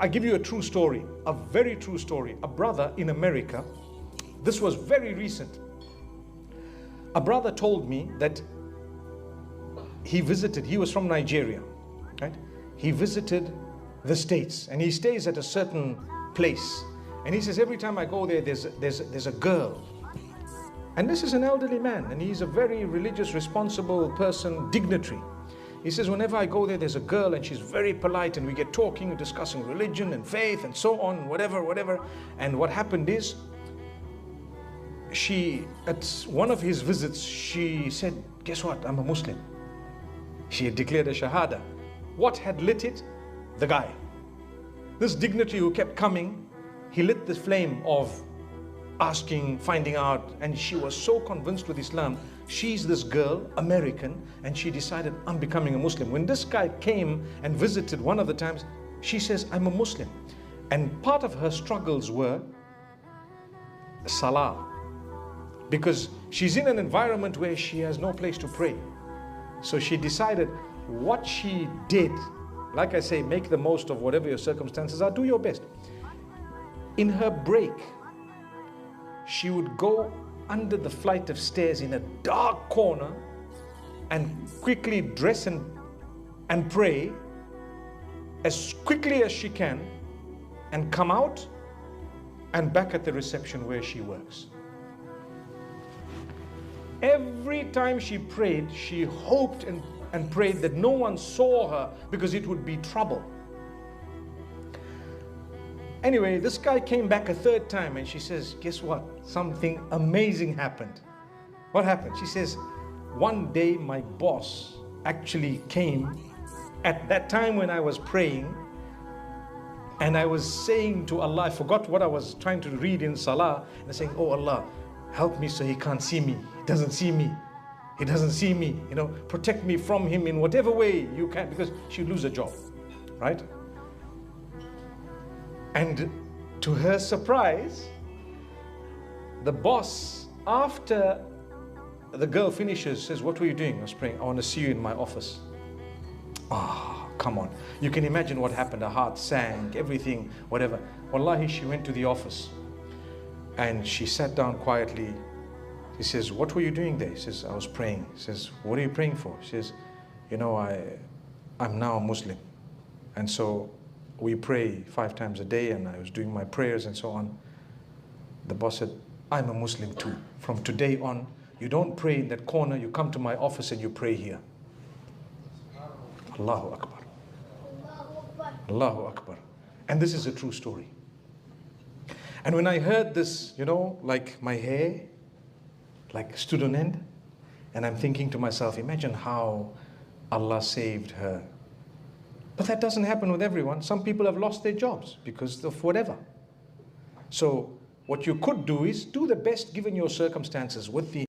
I give you a true story, a very true story. A brother in America, this was very recent. A brother told me that he was from Nigeria, right? He visited the States and he stays at a certain place. And he says, every time I go there, there's a girl. And this is an elderly man and he's a very religious, responsible person, dignitary. He says, whenever I go there, there's a girl and she's very polite and we get talking and discussing religion and faith and so on, whatever. And what happened is, at one of his visits, she said, guess what? I'm a Muslim. She had declared a Shahada. What had lit it? The guy. This dignitary who kept coming, he lit the flame of asking, finding out, and she was so convinced with Islam. She's this girl, American, and she decided, I'm becoming a Muslim. When this guy came and visited one of the times, she says, I'm a Muslim. And part of her struggles were Salah, because she's in an environment where she has no place to pray. So she decided what she did, like I say, make the most of whatever your circumstances are, do your best. In her break, she would go under the flight of stairs in a dark corner and quickly dress and pray as quickly as she can and come out and back at the reception where she works. Every time she prayed, she hoped and prayed that no one saw her because it would be trouble. Anyway, this guy came back a third time and she says, guess what? Something amazing happened. What happened? She says, one day my boss actually came at that time when I was praying and I was saying to Allah, I forgot what I was trying to read in Salah, and saying, oh Allah, help me so he can't see me. He doesn't see me. He doesn't see me. You know, protect me from him in whatever way you can, because she'd lose her job, right? And to her surprise, the boss, after the girl finishes, says, what were you doing? I was praying. I want to see you in my office. Ah, oh, come on. You can imagine what happened. Her heart sank, everything, whatever. Wallahi, she went to the office and she sat down quietly. He says, what were you doing there? He says, I was praying. He says, what are you praying for? She says, you know, I'm now a Muslim. And so we pray 5 times a day and I was doing my prayers and so on. The boss said, I'm a Muslim too. From today on, you don't pray in that corner, you come to my office and you pray here. Allahu Akbar. Allahu Akbar. And this is a true story. And when I heard this, you know, like my hair, like stood on end, and I'm thinking to myself, imagine how Allah saved her. But that doesn't happen with everyone. Some people have lost their jobs because of whatever. So what you could do is do the best given your circumstances with the